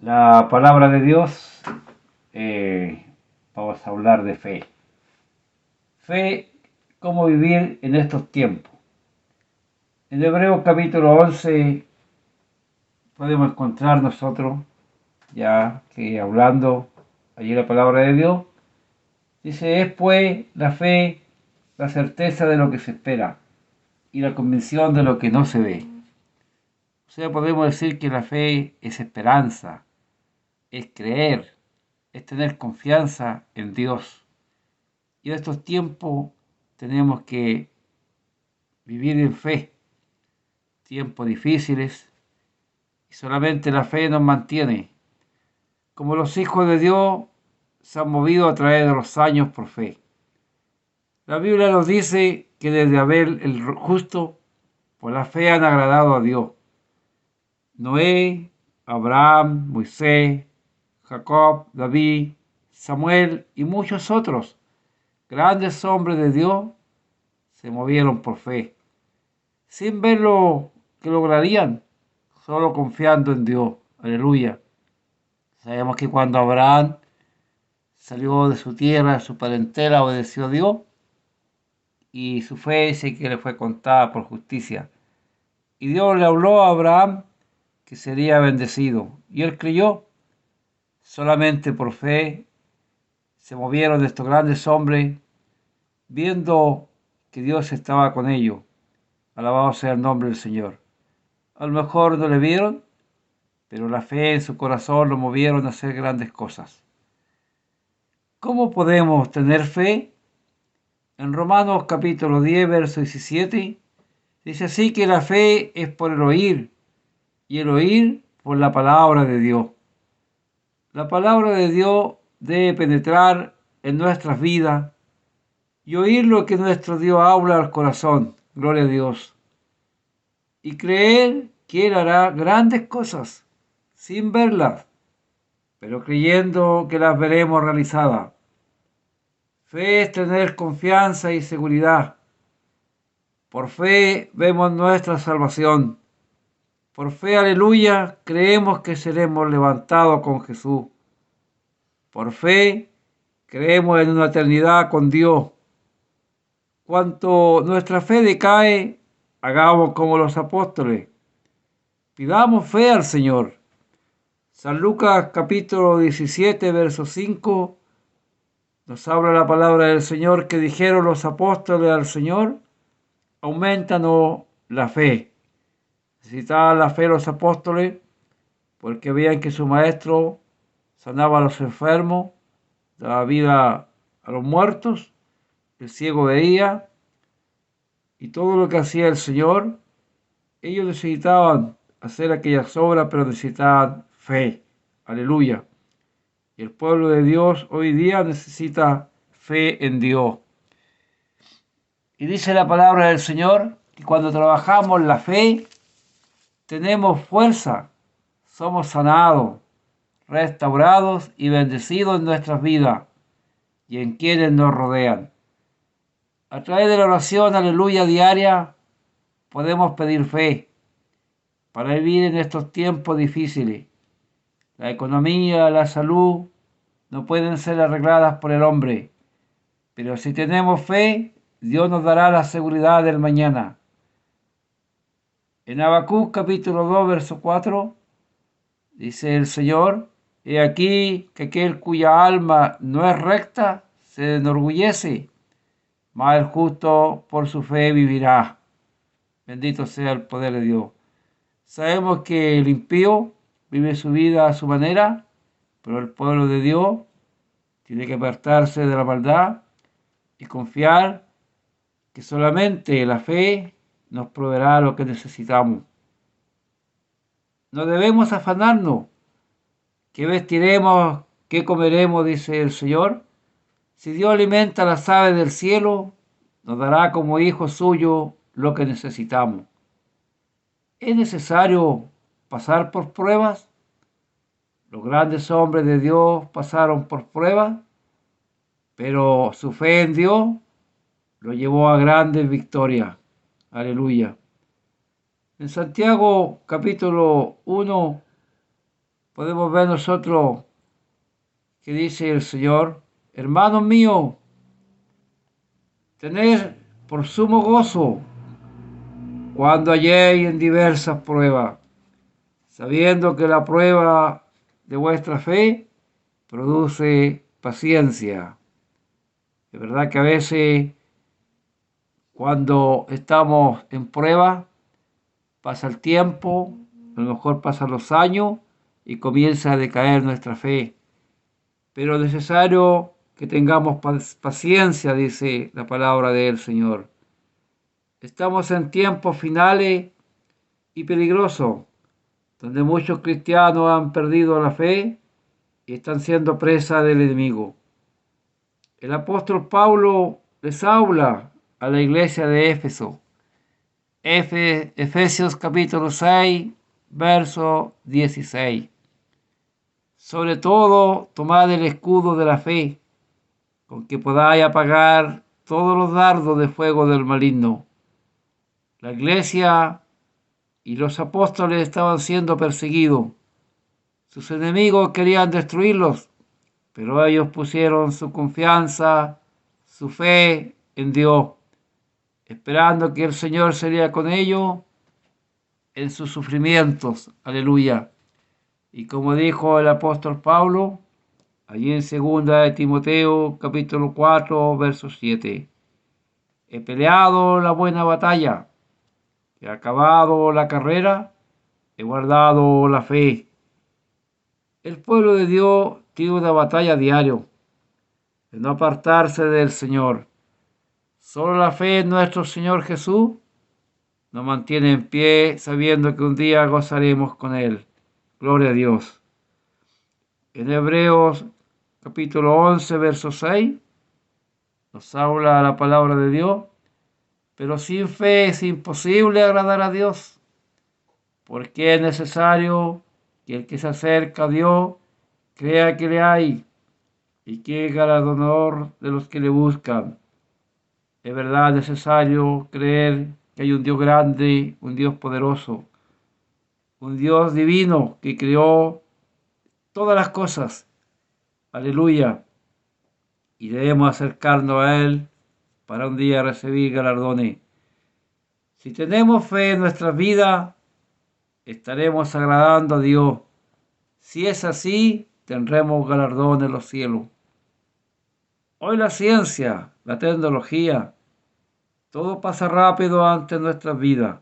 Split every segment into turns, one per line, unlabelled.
La palabra de Dios, vamos a hablar de fe. Fe, cómo vivir en estos tiempos. En Hebreos capítulo 11 podemos encontrar nosotros, ya que hablando allí la palabra de Dios, dice, es pues la fe, la certeza de lo que se espera y la convicción de lo que no se ve. O sea, podemos decir que la fe es esperanza, es creer, es tener confianza en Dios. Y en estos tiempos tenemos que vivir en fe, tiempos difíciles, y solamente la fe nos mantiene. Como los hijos de Dios se han movido a través de los años por fe. La Biblia nos dice que desde Abel el justo, por la fe han agradado a Dios. Noé, Abraham, Moisés, Jacob, David, Samuel y muchos otros grandes hombres de Dios se movieron por fe, sin ver lo que lograrían, solo confiando en Dios. Aleluya. Sabemos que cuando Abraham salió de su tierra, de su parentela, obedeció a Dios y su fe dice que le fue contada por justicia. Y Dios le habló a Abraham que sería bendecido. Y él creyó. Solamente por fe se movieron estos grandes hombres, viendo que Dios estaba con ellos. Alabado sea el nombre del Señor. A lo mejor no le vieron, pero la fe en su corazón lo movieron a hacer grandes cosas. ¿Cómo podemos tener fe? En Romanos capítulo 10, verso 17, dice así que la fe es por el oír, y el oír por la palabra de Dios. La palabra de Dios debe penetrar en nuestras vidas y oír lo que nuestro Dios habla al corazón. Gloria a Dios. Y creer que Él hará grandes cosas sin verlas, pero creyendo que las veremos realizadas. Fe es tener confianza y seguridad. Por fe vemos nuestra salvación. Por fe, aleluya, creemos que seremos levantados con Jesús. Por fe, creemos en una eternidad con Dios. Cuanto nuestra fe decae, hagamos como los apóstoles. Pidamos fe al Señor. San Lucas capítulo 17, verso 5, nos habla la palabra del Señor que dijeron los apóstoles al Señor, aumentanos la fe. Necesitaban la fe los apóstoles porque veían que su maestro sanaba a los enfermos, daba vida a los muertos, el ciego veía, y todo lo que hacía el Señor, ellos necesitaban hacer aquellas obras, pero necesitaban fe. Aleluya. Y el pueblo de Dios hoy día necesita fe en Dios. Y dice la palabra del Señor que cuando trabajamos la fe, tenemos fuerza, somos sanados, restaurados y bendecidos en nuestras vidas y en quienes nos rodean. A través de la oración, aleluya, diaria, podemos pedir fe para vivir en estos tiempos difíciles. La economía, la salud no pueden ser arregladas por el hombre, pero si tenemos fe, Dios nos dará la seguridad del mañana. En Habacuc capítulo 2, verso 4, dice el Señor, he aquí que aquel cuya alma no es recta se enorgullece, mas el justo por su fe vivirá. Bendito sea el poder de Dios. Sabemos que el impío vive su vida a su manera, pero el pueblo de Dios tiene que apartarse de la maldad y confiar que solamente la fe nos proveerá lo que necesitamos. No debemos afanarnos. ¿Qué vestiremos? ¿Qué comeremos? Dice el Señor. Si Dios alimenta a las aves del cielo, nos dará como hijos suyos lo que necesitamos. ¿Es necesario pasar por pruebas? Los grandes hombres de Dios pasaron por pruebas, pero su fe en Dios lo llevó a grandes victorias. Aleluya. En Santiago capítulo 1, podemos ver nosotros que dice el Señor: hermanos míos, tened por sumo gozo cuando halléis en diversas pruebas, sabiendo que la prueba de vuestra fe produce paciencia. Es verdad que a veces cuando estamos en prueba, pasa el tiempo, a lo mejor pasan los años y comienza a decaer nuestra fe. Pero es necesario que tengamos paciencia, dice la palabra del Señor. Estamos en tiempos finales y peligrosos, donde muchos cristianos han perdido la fe y están siendo presa del enemigo. El apóstol Pablo les habla a la iglesia de Éfeso. Efesios capítulo 6, verso 16. Sobre todo, tomad el escudo de la fe, con que podáis apagar todos los dardos de fuego del maligno. La iglesia y los apóstoles estaban siendo perseguidos. Sus enemigos querían destruirlos, pero ellos pusieron su confianza, su fe en Dios, esperando que el Señor sería con ellos en sus sufrimientos. Aleluya. Y como dijo el apóstol Pablo, allí en 2 de Timoteo, capítulo 4, verso 7, he peleado la buena batalla, he acabado la carrera, he guardado la fe. El pueblo de Dios tiene una batalla diaria de no apartarse del Señor. Solo la fe en nuestro Señor Jesús nos mantiene en pie, sabiendo que un día gozaremos con Él. Gloria a Dios. En Hebreos capítulo 11, verso 6, nos habla la palabra de Dios. Pero sin fe es imposible agradar a Dios, porque es necesario que el que se acerca a Dios crea que le hay y que es galardonador de los que le buscan. Es verdad necesario creer que hay un Dios grande, un Dios poderoso, un Dios divino que creó todas las cosas. Aleluya. Y debemos acercarnos a Él para un día recibir galardones. Si tenemos fe en nuestra vida, estaremos agradando a Dios. Si es así, tendremos galardones en los cielos. Hoy la ciencia, la tecnología, todo pasa rápido ante nuestras vidas.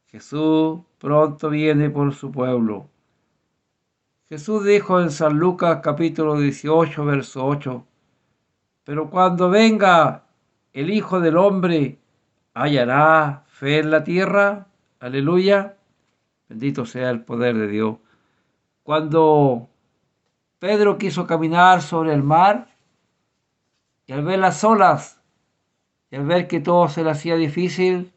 Jesús pronto viene por su pueblo. Jesús dijo en San Lucas capítulo 18, verso 8, pero cuando venga el Hijo del Hombre, ¿hallará fe en la tierra? Aleluya. Bendito sea el poder de Dios. Cuando Pedro quiso caminar sobre el mar, y al ver las olas, y al ver que todo se le hacía difícil,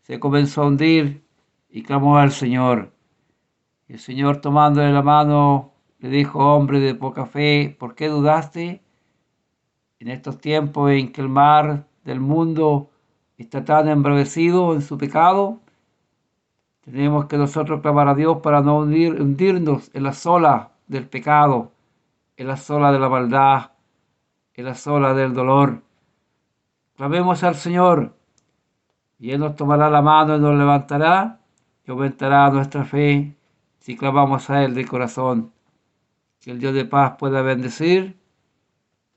se comenzó a hundir y clamó al Señor. Y el Señor, tomándole la mano, le dijo: hombre de poca fe, ¿por qué dudaste? En estos tiempos en que el mar del mundo está tan embravecido en su pecado, tenemos que nosotros clamar a Dios para no hundirnos en las olas del pecado, en las olas de la maldad, en las olas del dolor. Clamemos al Señor y Él nos tomará la mano y nos levantará y aumentará nuestra fe si clamamos a Él de corazón. Que el Dios de paz pueda bendecir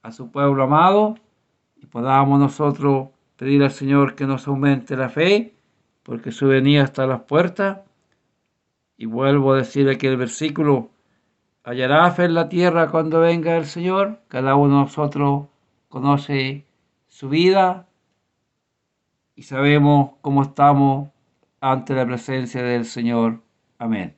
a su pueblo amado y podamos nosotros pedir al Señor que nos aumente la fe, porque su venida está a las puertas. Y vuelvo a decir aquí el versículo: hallará fe en la tierra cuando venga el Señor. Cada uno de nosotros conoce su vida y sabemos cómo estamos ante la presencia del Señor. Amén.